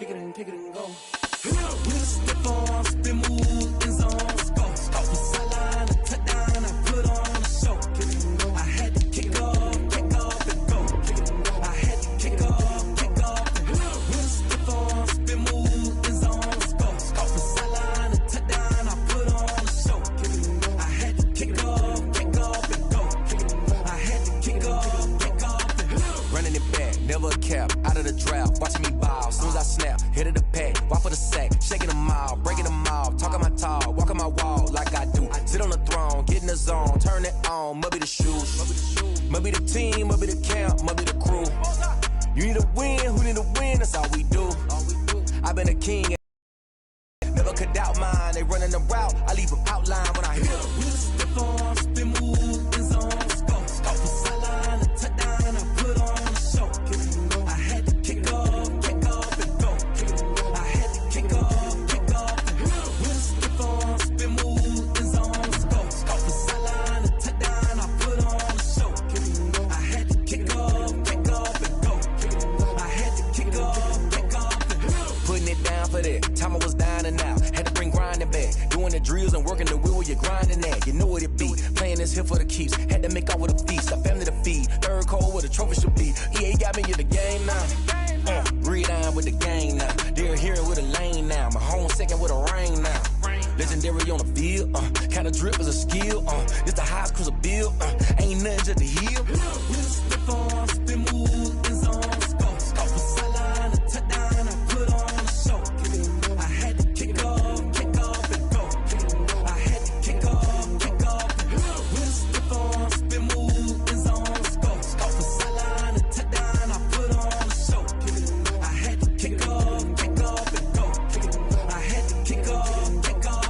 kick it and go. With a stiff arm, spin move, in zones, go. From sideline to touchdown, I put on a show. I had to kick off and go. I had to kick off and go. With a stiff arm, spin move, in zones, go. From sideline to touchdown, I put on a show. I had to kick off and go. I had to kick off and go. Running it back, never a cap, out of the draft, watching me ball. Soon as I snap, hit of the pack, walk for the sack, shaking them all, breaking them all, talking my talk, walking my wall like I do. Sit on the throne, get in the zone, turn it on, must be the shoes, must be the team, must be the camp, must be the crew. You need a win, who need a win? That's all we do. I've been a king, never could doubt mine. They running the route, I leave them outline when I hit them. With a stiff arm, spin move, in zones, go. From sideline to touchdown, I put on a show. I had to kick off and go. I had to kick off and go. With a stiff arm, spin move, in zones, go. From sideline to touchdown, I put on a show. I had to kick off and go. I had to kick off and go. Putting it down for that, time I was down and out. Had to bring grinding back, doing the drills and working the wheel where you're grinding at. You know what it be, playing this here for the keeps. Had to make out with a feast, a family to feed. Third cold where the trophy should be. EA got me in the game now. Breathe on with the game now. They're here with a lane now. My home second with a rain now. Legendary on the field, kind of drip is a skill. This the highest cruiser bill, ain't nothing just to heal. With a stiff arm, spin move, in zones, go. From sideline to touchdown, I put on a show. I had to kick off and go. I had to kick off and go. With a stiff arm, spin move, in zones, go. From sideline to touchdown, I put on a show. I had to kick off and go. I had to kick off and go.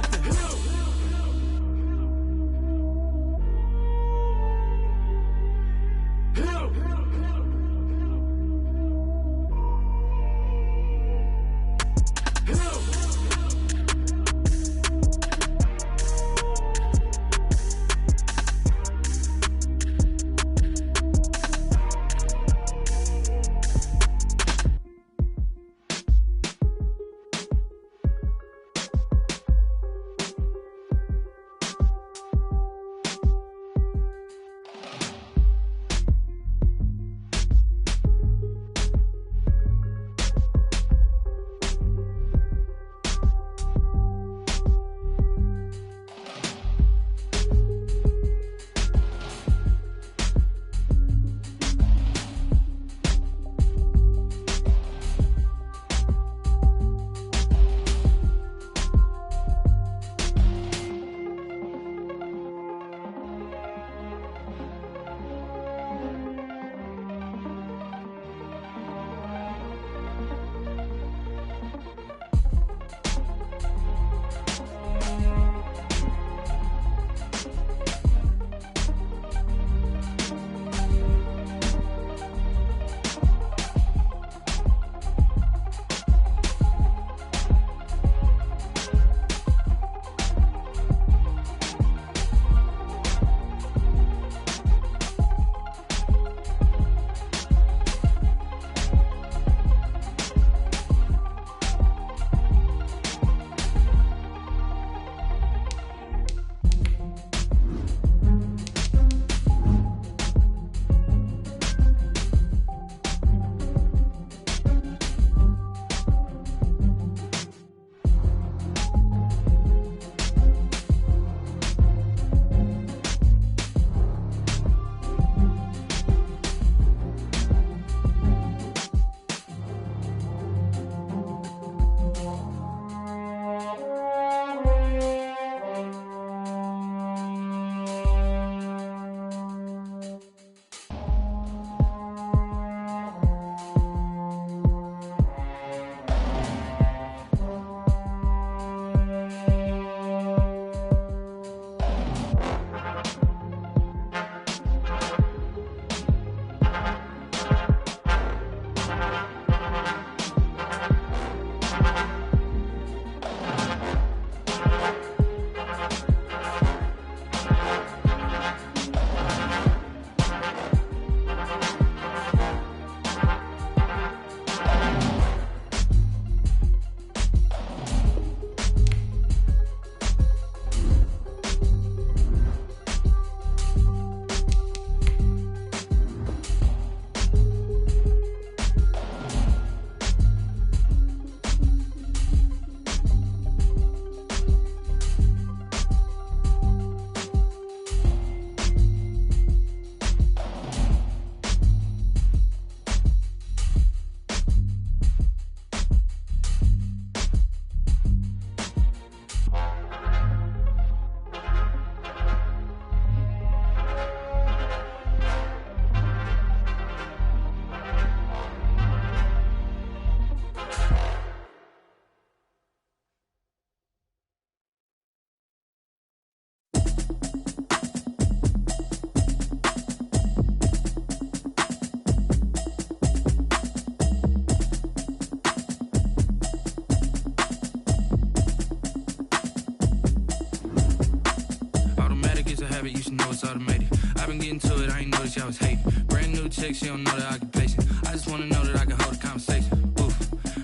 habit, you should know it's automated. I've been getting to it, I ain't noticed y'all was hating. Brand new chick, she don't know the occupation. I just wanna know that I can hold a conversation. Oof,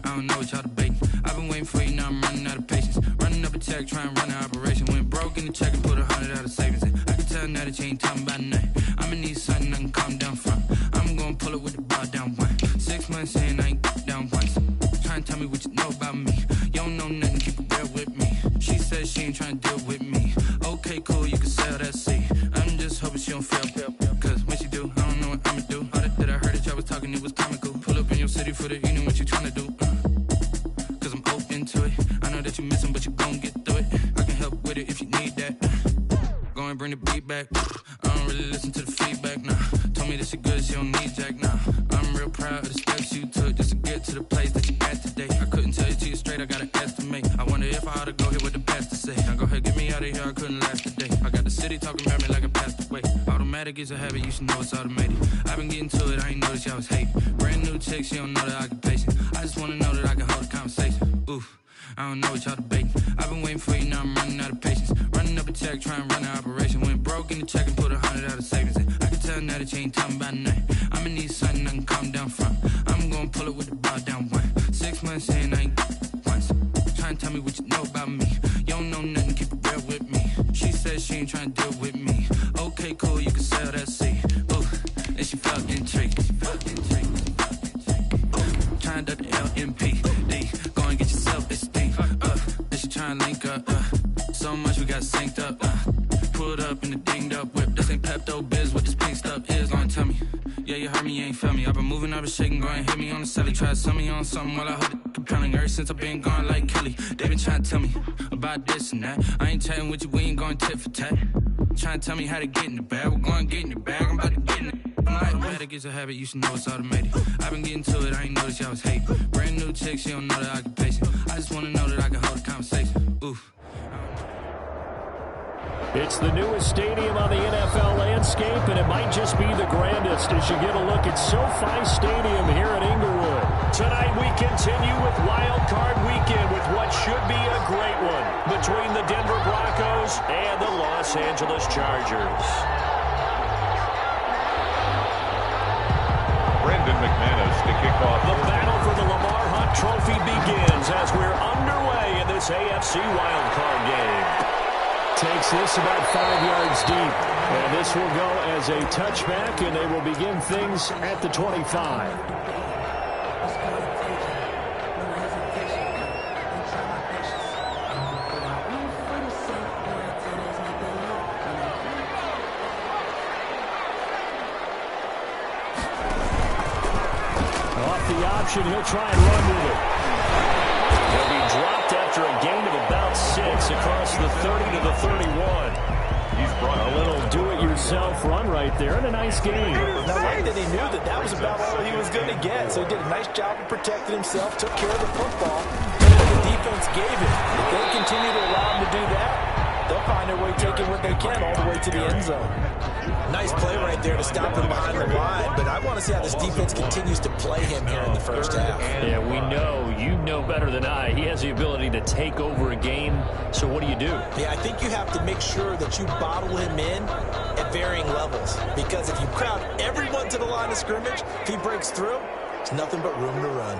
I don't know what y'all debating. I've been waiting for you, now I'm running out of patience. Running up a check, trying to run an operation. Went broke in the check and put 100 out of savings in. I can tell now that you ain't talking about nothing. I'ma need something I can calm down from. I'm gonna pull it with the bow down one. 6 months in, I ain't down once. Trying to tell me what you know about me. You don't know nothing, keep it real with me. She says she ain't trying to deal with me. Okay, cool, you can sell that seed. I'm just hoping she don't fail. Cause when she do, I don't know what I'ma do. All that I heard that y'all was talking, it was comical. Pull up in your city for the evening, what you trying to do? Cause I'm open to it. I know that you missing, but you gon' get through it. I can help with it if you need that. Go and bring the beat back. I don't really listen to the feedback, nah. Told me that she good, she don't need jack, nah. I'm real proud of the steps you took just to get to the place that you at today. I couldn't tell you to you straight, I gotta estimate. I wonder if I ought to go here with the pastor say. Now go ahead, get me out of here, I couldn't last today. I got the city talking about me like I passed away. Automatic is a habit, you should know it's automated. I've been getting to it, I ain't noticed y'all was hating. Brand new chick, she don't know the occupation. I just wanna know that I can hold a conversation. Oof, I don't know what y'all debating. I've been waiting for you, now I'm running out of patience. Running up a check, trying to run an operation. Went broke in the check and put 100 out of savings in. I can tell now that you ain't talking about nothing. I'ma need something I can calm down from. I'm gonna pull it with the bow down one. 6 months in, I ain't once. Trying to tell me what you know about me. You don't know nothing, keep it real with me. She says she ain't trying to deal with me. Okay, cool, you can sell that seed. Ooh, and she felt intrigued. Trying to the LMPD. Go and get your self-esteem. Then she trying to link up. So much we got synced up. Pulled up in the dinged up whip. This ain't Pepto-Biz, what this pink stuff is. Long tell me. Yeah, you heard me, you ain't felt me. I've been moving, I've been shaking, go and hit me on the celly. Try to sell me on something while I hold it compelling. Ever since I've been gone like Kelly, they been trying to tell me about this and that. I ain't chatting with you, we ain't going tit for tat. Trying to tell me how to get in the bag. We're going to get in the bag, I'm about to get in it. Automatic is a habit, you should know it's automated. I've been getting to it, I ain't noticed y'all was hating. Brand new chick, she don't know the occupation. I just wanna know that I can hold a conversation. Oof. It's the newest stadium on the NFL landscape, and it might just be the grandest as you get a look at SoFi Stadium here at Inglewood. Tonight we continue with Wild Card Weekend with what should be a great one between the Denver Broncos and the Los Angeles Chargers. Brendan McManus to kick off. The battle for the Lamar Hunt Trophy begins as we're underway in this AFC wildcard game. Takes this about 5 yards deep. And this will go as a touchback, and they will begin things at the 25. Off the option, he'll try and run with it. He'll be dropped after a gain of about 6 across the 30 to the 31. A little do-it-yourself run right there, and a nice game. Now, like that he knew that was about all he was going to get, so he did a nice job of protecting himself, took care of the football, and the defense gave him. If they continue to allow him to do that, they'll find their way taking what they can all the way to the end zone. Nice play right there to stop him behind the line, but I want to see how this defense continues to play him here in the first half. Yeah, we know, you know better than I, he has the ability to take over a game, so what do you do? Yeah, I think you have to make sure that you bottle him in at varying levels, because if you crowd everyone to the line of scrimmage, if he breaks through, there's nothing but room to run.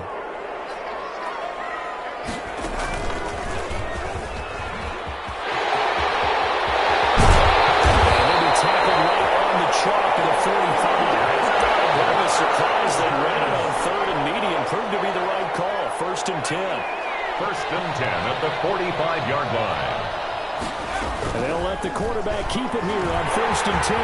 Chalk at a 45. What a surprise they ran it on 3rd and medium. Proved to be the right call. 1st and 10. 1st and 10 at the 45-yard line. And they'll let the quarterback keep it here on 1st and 10.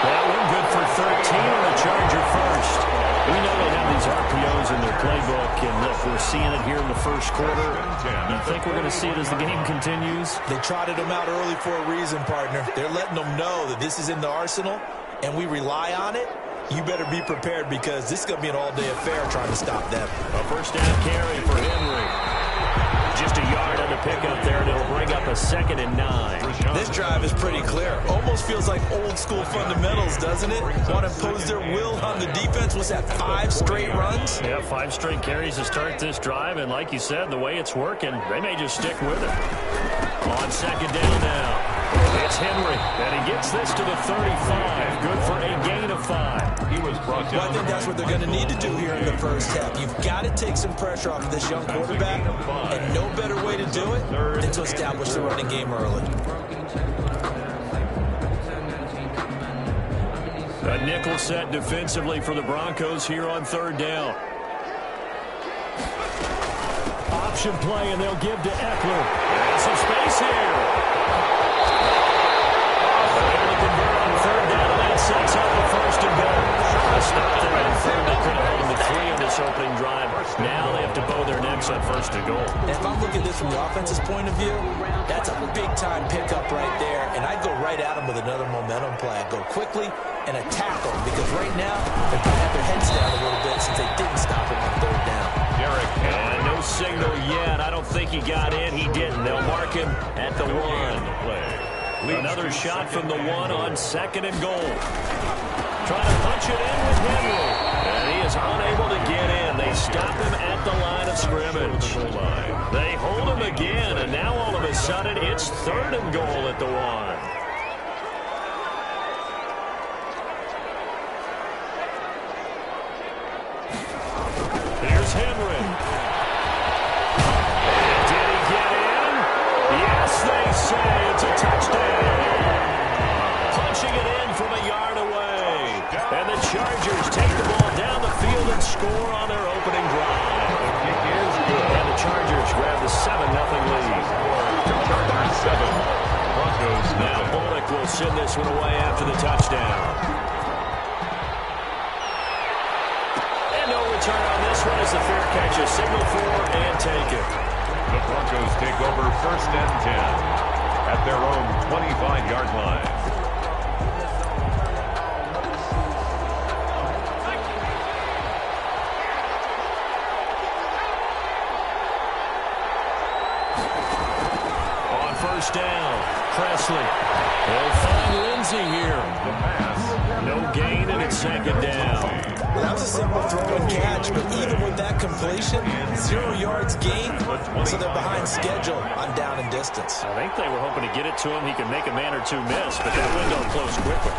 That one good for 13 on the Charger first. We know they have these RPOs in their playbook, and look, we're seeing it here in the first quarter. You think we're going to see it as the game continues? They trotted them out early for a reason, partner. They're letting them know that this is in the arsenal, and we rely on it. You better be prepared, because this is going to be an all-day affair trying to stop them. A first down carry for Henry. Just a yard on the pickup there, and it'll bring up a 2nd and 9. This drive is pretty clear. Almost feels like old-school fundamentals, doesn't it? Want to impose their will on the defense. Was that 5 straight runs? Yeah, 5 straight carries to start this drive, and like you said, the way it's working, they may just stick with it. On 2nd down now. Henry, and he gets this to the 35. Good for a gain of 5. He was brought down. Well, I think that's what they're going to need to do here in the first half. You've got to take some pressure off of this young quarterback, and no better way to do it than to establish the running game early. A nickel set defensively for the Broncos here on 3rd down. Option play, and they'll give to Eckler. There's some space here. Able to convert on 3rd down, and that sets up the 1st and goal. Stop there on 3rd. They could have held them to 3 on this opening drive. Now they have to bow their necks on 1st and goal. And if I'm looking at this from the offense's point of view, that's a big-time pickup right there. And I'd go right at them with another momentum play. I'd go quickly and attack them, because right now they're going to have their heads down a little bit since they didn't stop them on 3rd down. And no signal yet. I don't think he got in. He didn't. They'll mark him at the 1. Another shot from the 1 on 2nd and goal. Trying to punch it in with Henry. And he is unable to get in. They stop him at the line of scrimmage. They hold him again, and now all of a sudden it's 3rd and goal at the 1. Here's Henry. Did he get in? Yes, they say it's a touchdown. Punching it in from a yard away. And the Chargers take the ball down the field and score on their opening drive. And the Chargers grab the 7-0 lead. Chargers 7. Broncos now. Bullock will send this one away after the touchdown. Turn on this one as the fair catch is signaled for and taken. The Broncos take over 1st and 10 at their own 25-yard line. On 1st down, Presley. They'll find Lindsey here. The pass. No gain, and it's 2nd down. Well, that was a simple throw and catch, but even with that completion, 0 yards gained, so they're behind schedule on down and distance. I think they were hoping to get it to him. He could make a man or two miss, but that window closed quickly.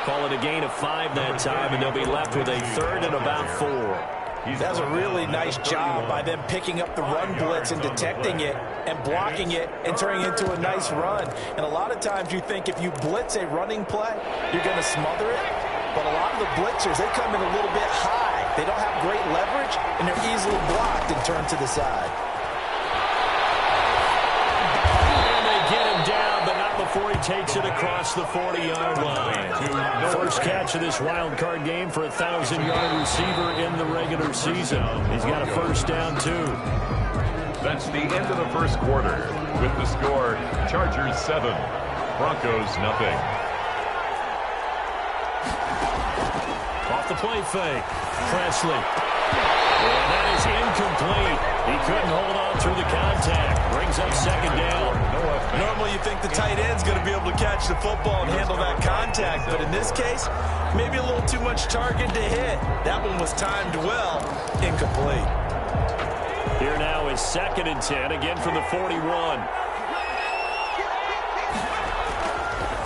Call it a gain of 5 that time, and they'll be left with a 3rd and about 4. That was a really nice job by them picking up the run blitz and detecting it and blocking it and turning it into a nice run. And a lot of times you think if you blitz a running play, you're going to smother it. But a lot of the blitzers, they come in a little bit high. They don't have great leverage, and they're easily blocked and turned to the side. And they get him down, but not before he takes it across the 40-yard line. First catch of this wild card game for a 1,000-yard receiver in the regular season. He's got a 1st down, too. That's the end of the 1st quarter. With the score, Chargers 7, Broncos 0. Off the play fake. Presley. And that is incomplete. He couldn't hold on through the contact. Brings up 2nd down. Normally you think the tight end's going to be able to catch the football and handle that contact, but in this case, maybe a little too much target to hit. That one was timed well. Incomplete. Here now is 2nd and 10, again from the 41.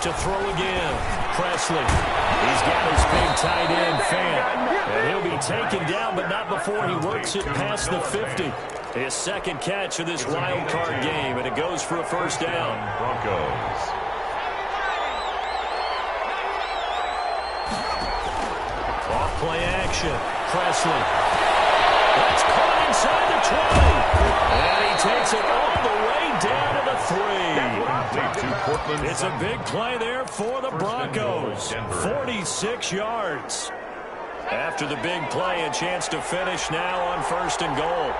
To throw again, Presley. He's got his big tight end fan. And he'll be taken down, but not before he works it past the 50. His 2nd catch of this wild card game, and it goes for a 1st down. Broncos. Off play action. Presley. That's caught inside the 20. And he takes it all the way down to the 3. It's a big play there for the Broncos. 46 yards. After the big play, a chance to finish now on 1st and goal.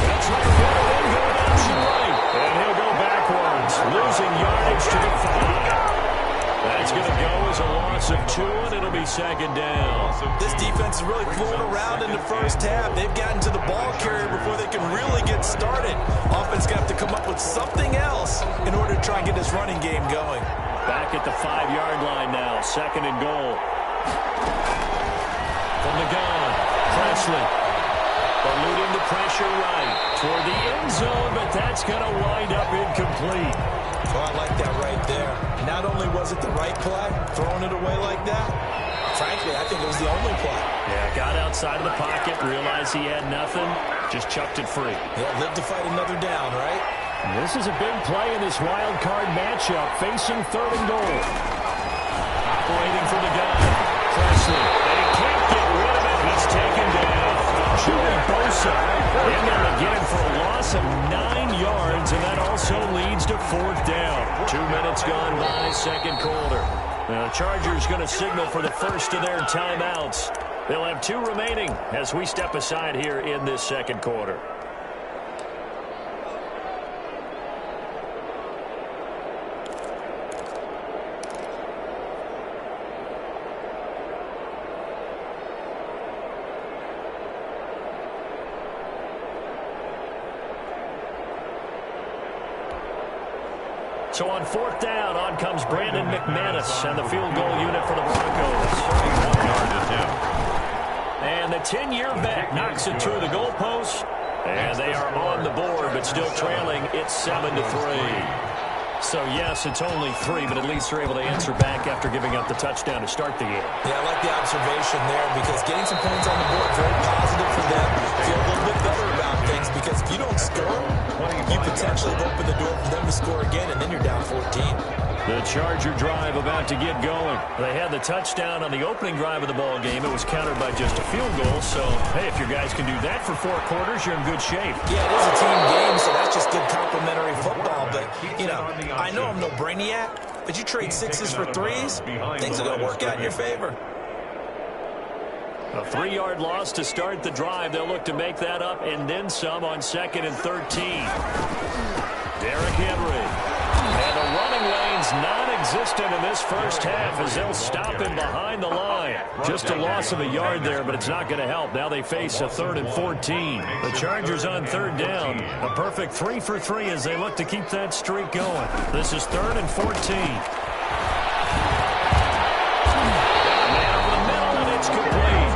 That's right, going option right. And he'll go backwards, losing yardage to the 5. That's going to go as a loss of 2, and it'll be 2nd down. This defense is really fooling around in the first half. They've gotten to the ball carrier before they can really get started. Offense got to come up with something else in order to try and get this running game going. Back at the 5-yard line now, 2nd and goal. From the gun, Presley. Eluding the pressure right toward the end zone, but that's going to wind up incomplete. Oh, I like that right there. Not only was it the right play, throwing it away like that, frankly, I think it was the only play. Yeah, got outside of the pocket, realized he had nothing, just chucked it free. Yeah, live to fight another down, right? And this is a big play in this wild card matchup, facing 3rd and goal. Operating for the gun, Presley, and he can't get rid of it. He's taken down. Joey Bosa in there to get him for a loss of 9 yards, and that also leads to 4th down. 2 minutes gone by, 2nd quarter. Now, the Chargers going to signal for the first of their timeouts. They'll have 2 remaining as we step aside here in this 2nd quarter. So on 4th down, on comes Brandon McManus and the field goal unit for the Broncos. And the 10-year vet knocks it through the goalpost. And they are on the board, but still trailing. It's 7-3. So, yes, it's only 3, but at least they're able to answer back after giving up the touchdown to start the game. Yeah, I like the observation there because getting some points on the board, very positive for them. Feel a little bit better about things because if you don't score, you potentially have opened the door for them to score again, and then you're down 14. The Charger drive about to get going. They had the touchdown on the opening drive of the ball game. It was countered by just a field goal. So, hey, if your guys can do that for 4 quarters, you're in good shape. Yeah, it is a team game, so that's just good complementary football. But, you know, I know I'm no brainiac, but you trade 6s for 3s, things are going to work out in your favor. A 3-yard loss to start the drive. They'll look to make that up and then some on 2nd and 13. Derrick Henry. And the running lane's non-existent in this first half as they'll stop him behind the line. Just a loss of a yard there, but it's not going to help. Now they face a 3rd and 14. The Chargers on 3rd down. A perfect 3 for 3 as they look to keep that streak going. This is 3rd and 14. It's complete.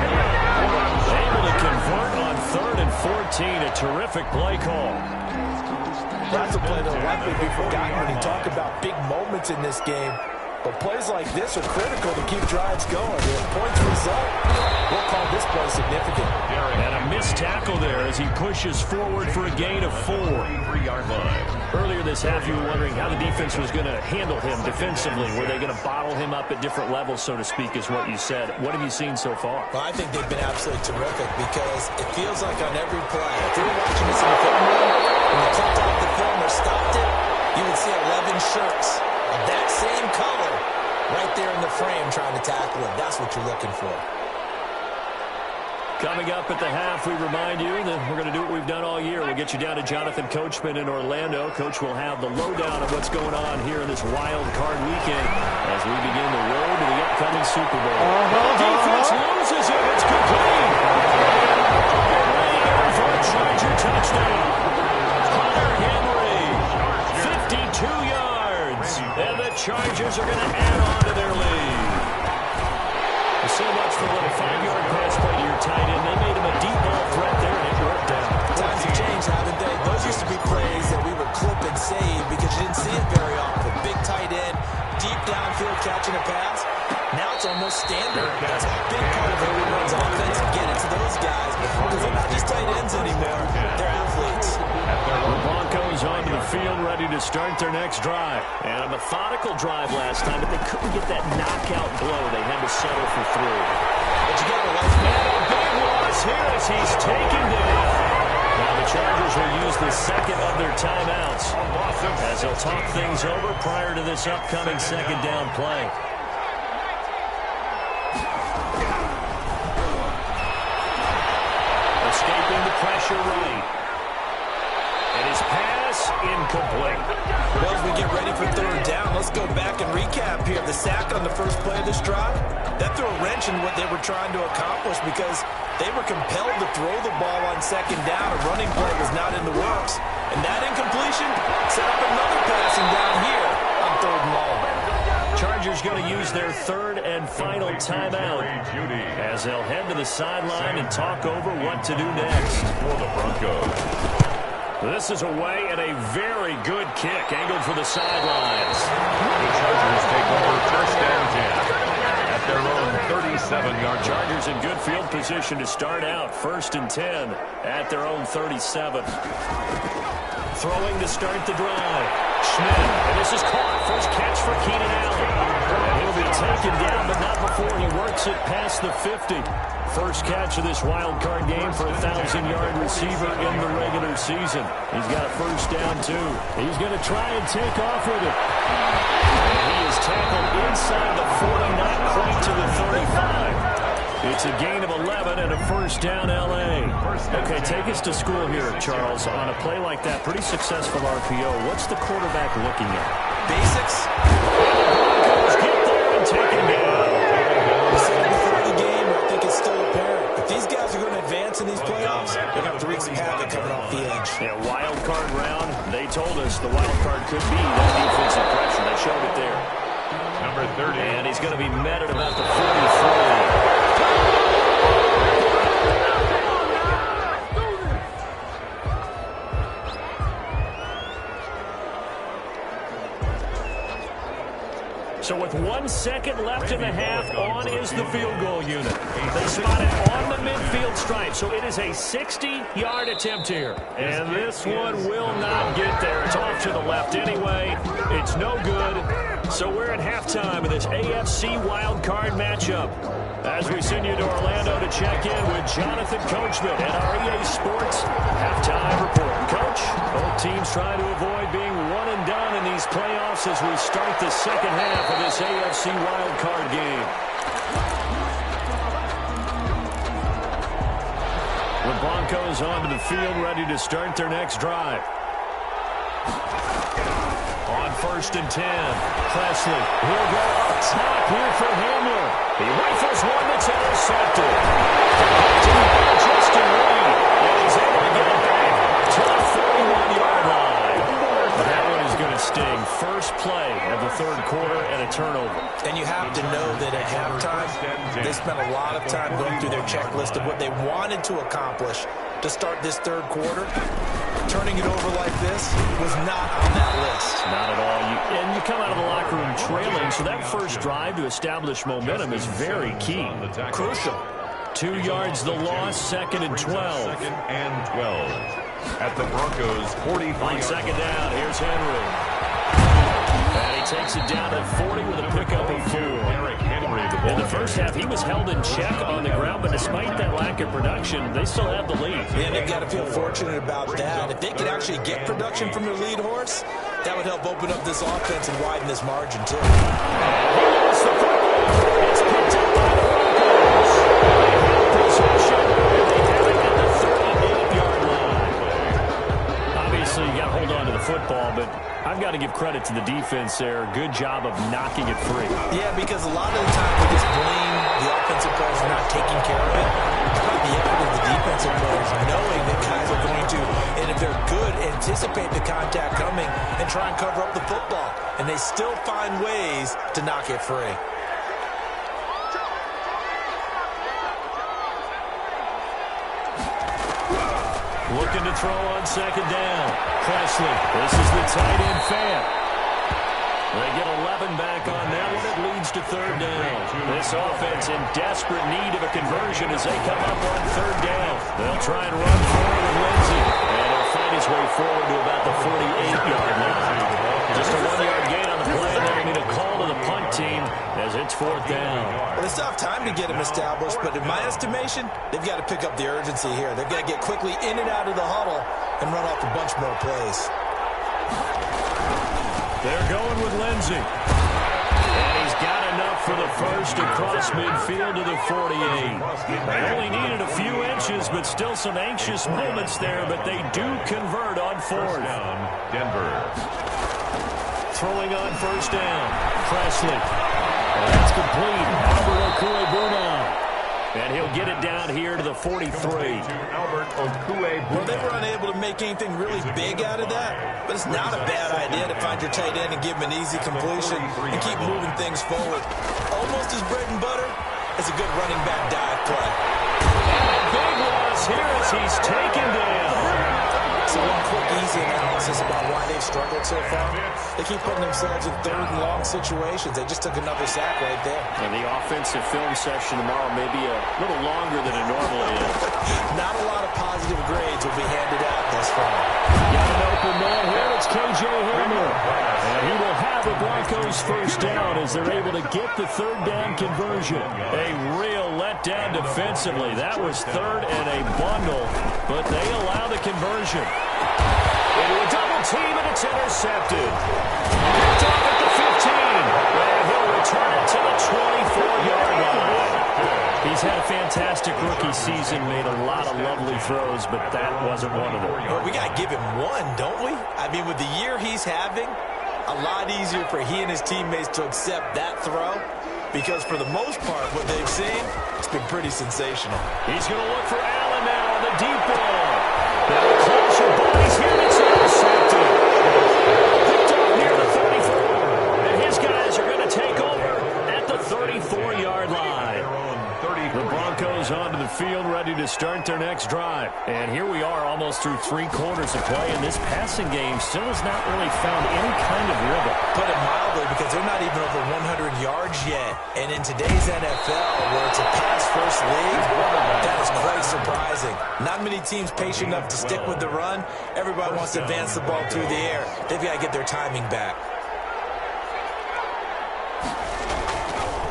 Able to convert on 3rd and 14. A terrific play call. That's a play that will likely be forgotten when you talk about big moments in this game. But plays like this are critical to keep drives going. If points result, we'll call this play significant. And a missed tackle there as he pushes forward for a gain of 4. Earlier this half, you were wondering how the defense was going to handle him defensively. Were they going to bottle him up at different levels, so to speak, is what you said. What have you seen so far? Well, I think they've been absolutely terrific because it feels like on every play, if you were watching this in the film room, when they clipped off the film or stopped it, you would see 11 shirts of that same color right there in the frame trying to tackle him. That's what you're looking for. Coming up at the half, we remind you that we're going to do what we've done all year. We'll get you down to Jonathan Coachman in Orlando. Coach will have the lowdown of what's going on here in this wild card weekend as we begin the road to the upcoming Super Bowl. Defense loses it. It's complete. For a Charger touchdown. Hunter Henry, 52 yards. And the Chargers are going to add on to their lead. So much for a little 5-yard pass play to your tight end. They made him a deep ball threat there, and it worked out. Times have changed, haven't they? Those used to be plays that we would clip and save because you didn't see it very often. Big tight end, deep downfield catching a pass. Now it's almost standard. That's a big part of everyone's offense. Get it to those guys because they're not just tight ends anymore. They're athletes. The Broncos onto the field, ready to start their next drive. And a methodical drive last time, but they couldn't get that knockout blow. They had to settle for 3. But you got to like and a big loss here as he's taken down. Now the Chargers will use the second of their timeouts as they'll talk things over prior to this upcoming 2nd down play. Escaping the pressure right. And his pass incomplete. Well, as we get ready for 3rd down, let's go back and recap here. The sack on the first play of this drive, that threw a wrench in what they were trying to accomplish because they were compelled to throw the ball on 2nd down. A running play was not in the works. And that incompletion set up another passing down here on 3rd and long. Chargers going to use use their third and final timeout as they'll head to the sideline and talk over what to do next. For the Broncos. This is away and a very good kick angled for the sidelines. The Chargers take over first and 10 at their own 37-yard. Chargers in good field position to start out. First and 10 at their own 37. Throwing to start the drive. Schmidt, and this is caught. First catch for Keenan Allen. And he'll be taken down, but not before he works it past the 50. First catch of this wild card game for a 1,000-yard receiver in the regular season. He's got a first down, too. He's going to try and take off with it. And he is tackled inside the 40, not quite to the 35. It's a gain of 11 and a first down, L.A. Okay, take us to school here, Charles. On a play like that, pretty successful RPO. What's the quarterback looking at? Basics. Broncos get there and take him down. We said it before the game, I think it's still apparent. If these guys are going to advance in these playoffs, they're going to have to wreak some havoc coming off the edge. Yeah, wild card round. They told us the wild card could be that defensive pressure. They showed it there. Number 30. And he's going to be met at about the 43. So with 1 second left in the half, on is the field goal unit. They spot it on the midfield stripe, so it is a 60-yard attempt here. And this one will not get there. It's off to the left anyway. It's no good. So we're at halftime of this AFC wildcard matchup. As we send you to Orlando to check in with Jonathan Coachman at our EA Sports halftime report. Coach, both teams trying to avoid being one and done in these playoffs as we start the second half of this AFC wildcard game. The Broncos onto the field, ready to start their next drive. On first and 10, Presley. He'll go up top here for Hamler. He rifles one that's intercepted. Justin Reed. And he's able to get it back to the 41-yard line. That one is going to sting. First play of the third quarter and a turnover. And you have to know that at halftime, they spent a lot of time going through their checklist of what they wanted to accomplish to start this third quarter. Turning it over like this was not on that list. Not at all. And you come out of the locker room trailing, so that first drive to establish momentum is very key. Crucial. 2 yards the loss, second and 12. Second and 12 at the Broncos 45. On second down, here's Henry. And he takes it down to 40 with a pickup of 4. In the first half, he was held in check on the ground, but despite that lack of production, they still have the lead. And they've got to feel fortunate about that. If they could actually get production from their lead horse, that would help open up this offense and widen this margin, too. It's picked up by the Broncos. They have possession, and they have it at the 38-yard line. Obviously, you got to hold on to the football, but I've got to give credit to the defense there. Good job of knocking it free. Yeah, because a lot of the time we just blame the offensive players for not taking care of it. It's about the effort of the defensive players knowing that guys are going to, and if they're good, anticipate the contact coming and try and cover up the football. And they still find ways to knock it free. Looking to throw on second down. Presley. This is the tight end fan. They get 11 back on that one. It leads to third down. This offense in desperate need of a conversion as they come up on third down. They'll try and run forward with Lindsey. And he'll find his way forward to about the 48-yard line. Just a 1-yard gain on the play. They'll need a call to the punt team as it's fourth down. Well, they still have time to get him established, but in my estimation, they've got to pick up the urgency here. They've got to get quickly in and out of the huddle and run off a bunch more plays. They're going with Lindsey. And he's got enough for the first across midfield to the 48. They only needed a few inches, but still some anxious moments there, but they do convert on fourth. Down, Denver. Throwing on first down. Presley. And that's complete. Albert Okue-Burnham. And he'll get it down here to the 43. Albert Okue-Burnham. Well, they were unable to make anything really big out of that. But it's not a bad idea to find your tight end and give him an easy completion and keep moving things forward. Almost as bread and butter as a good running back dive play. And a big loss here as he's taken down. So one quick, easy analysis about why they've struggled so far. They keep putting themselves in third and long situations. They just took another sack right there. And the offensive film session tomorrow may be a little longer than it normally is. Not a lot of positive grades will be handed out thus far. Got an open man here. It's K.J. Hamler. And he will have the Broncos first down as they're able to get the third down conversion. A real letdown defensively. That was third and a bundle, but they allow the conversion. Into a double team, and it's intercepted. Picked off at the 15. And he'll return it to the 24-yard line. He's had a fantastic rookie season, made a lot of lovely throws, but that wasn't one of them. Well, we got to give him one, don't we? I mean, with the year he's having, a lot easier for he and his teammates to accept that throw, because for the most part, what they've seen, it's been pretty sensational. He's going to look for Allen now on the deep ball. Now closer bodies here, and it's intercepted. Picked off near the 34. And his guys are going to take over at the 34-yard line. The Broncos onto the field, ready to start their next drive. And here we are almost through 3 quarters of play, and this passing game still has not really found any kind of rhythm. Put it mildly, because they're not even over 100 yards yet. And in today's NFL, where it's a pass-first league, that is quite surprising. Not many teams patient enough to stick with the run. Everybody wants to advance the ball through the air. They've got to get their timing back.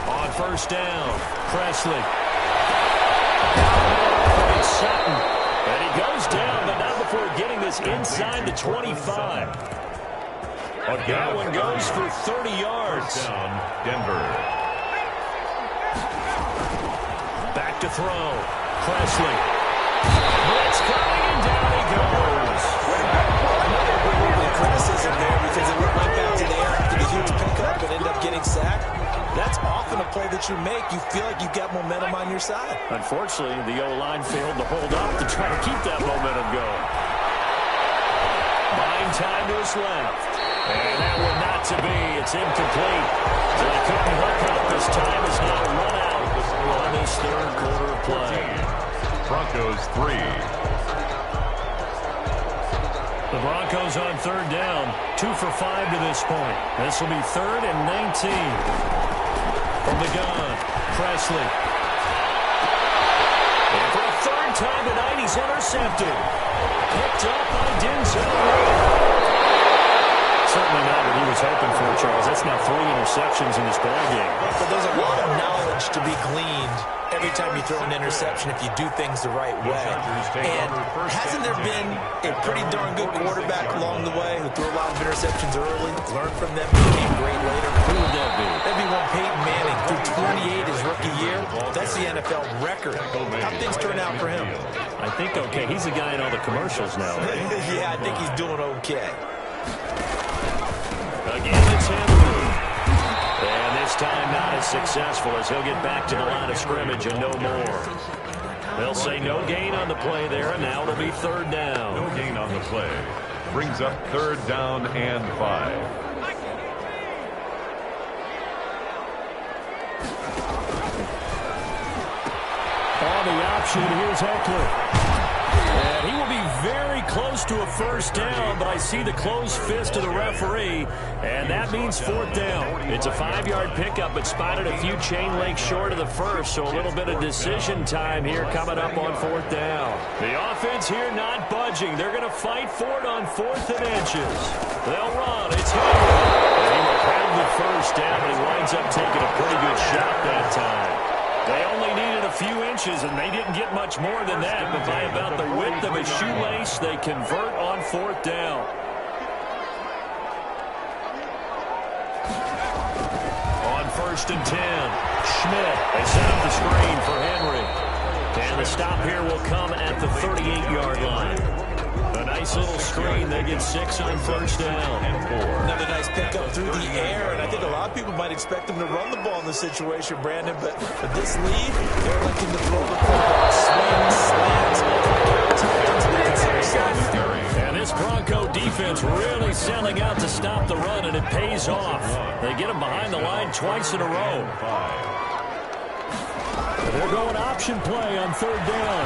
On first down, Presley. It's Sutton. And he goes down, but not before getting this inside the 25. That one goes for 30 yards. Down, Denver. Back to throw. Presley. Blitz coming, and down he goes. Another criticism there, because it went back to the air after the huge pickup and ended up getting sacked. That's often a play that you make. You feel like you've got momentum on your side. Unfortunately, the O-line failed to hold up to try to keep that momentum going. Buying time to his left. And that one not to be. It's incomplete. So they couldn't hook up. This time is now run out on this third quarter of play. Broncos 3. The Broncos on third down. 2 for 5 to this point. This will be 3rd and 19. From the gun, Presley. And for a third time tonight, he's intercepted. Picked up by Denzel. Certainly not what he was hoping for, Charles. That's now 3 interceptions in this ballgame. But there's a lot of knowledge to be gleaned every time you throw an interception if you do things the right way. And hasn't there been a pretty darn good quarterback along the way who threw a lot of interceptions early, learned from them, became great later? Who would that be? That'd be one Peyton Manning. Through 28 his rookie year, that's the NFL record. How'd things turn out for him? I think okay. He's the guy in all the commercials now, right? Yeah, I think he's doing okay. Again, it's Henry. And this time not as successful as he'll get back to the line of scrimmage and no more. They'll say no gain on the play there, and now it'll be 3rd down. No gain on the play. Brings up 3rd down and 5. On the option, here's Eckler. And he will be very close to a first down, but I see the closed fist of the referee, and that means 4th down. It's a 5-yard pickup, but spotted a few chain legs short of the first, so a little bit of decision time here coming up on 4th down. The offense here not budging. They're going to fight for it on 4th and inches. They'll run. It's Henry. And he will have the first down, but he winds up taking a pretty good shot that time. They only needed a few inches, and they didn't get much more than that, but by about the width of a shoelace, they convert on 4th down. On 1st and 10, Schmidt. They set up the screen for Henry. And the stop here will come at the 38-yard line. A nice little screen. They get 6 on 1st down. And 4. Another nice pickup through the air, and I think a lot of people might expect them to run the ball in this situation, Brandon, but with this lead, they're looking to throw the football. Swings, slants, into the end zone. And This Bronco defense really selling out to stop the run, and it pays off. They get him behind the line twice in a row. They're going option play on third down.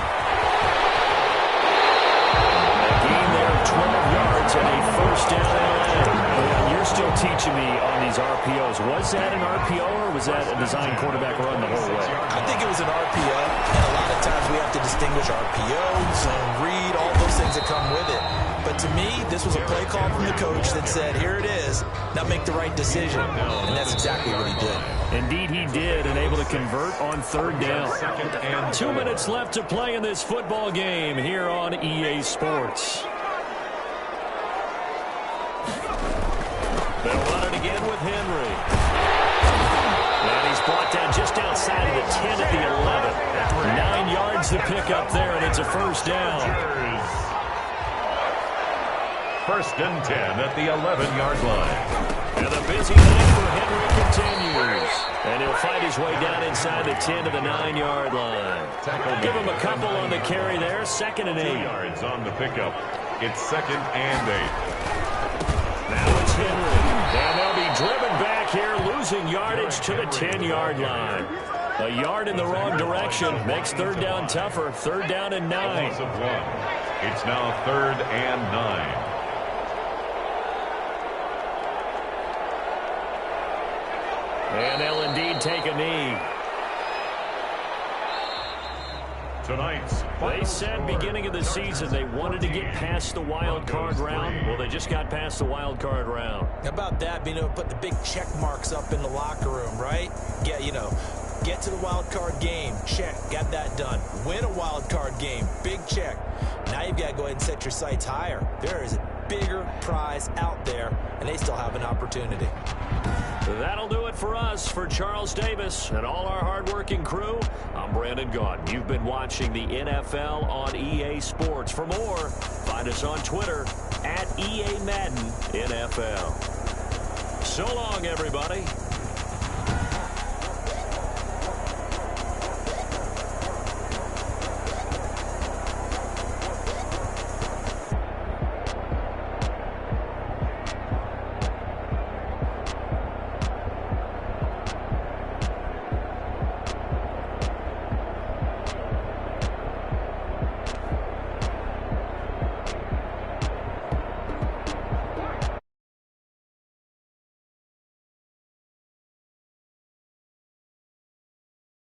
A gain there of 12 yards and a first down. Well, you're still teaching me on these RPOs. Was that an RPO or was that a design quarterback run the whole way? I think it was an RPO, and a lot of times we have to distinguish RPO, zone read, all those things that come with it. But to me, this was a play call from the coach that said, here it is, now make the right decision. And that's exactly what he did. Indeed he did, and able to convert on third down. 2 minutes left to play in this football game here on EA Sports. They'll run it again with Henry. And he's brought down just outside of the 10 at the 11. 9 yards to pick up there, and it's a first down. First and 10 at the 11-yard line. And the busy night for Henry continues. And he'll fight his way down inside the 10 to the 9-yard line. Give him a couple on the carry there. 2nd and 8. 2 yards on the pickup. It's 2nd and 8. Now it's Henry. And they'll be driven back here, losing yardage to the 10-yard line. A yard in the wrong direction makes third down tougher. 3rd down and 9. Loss of 1. It's now 3rd and 9. And they'll indeed take a knee. Tonight's They said beginning of the season they wanted to get past the wild card round. Well, they just got past the wild card round. How about that, being able to put the big check marks up in the locker room, right? Get to the wild card game, check, got that done. Win a wild card game, big check. Now you've got to go ahead and set your sights higher. There is a bigger prize out there, and they still have an opportunity. That'll do it for us. For Charles Davis and all our hardworking crew, I'm Brandon Gaudin. You've been watching the NFL on EA Sports. For more, find us on Twitter @EA Madden NFL. So long, everybody.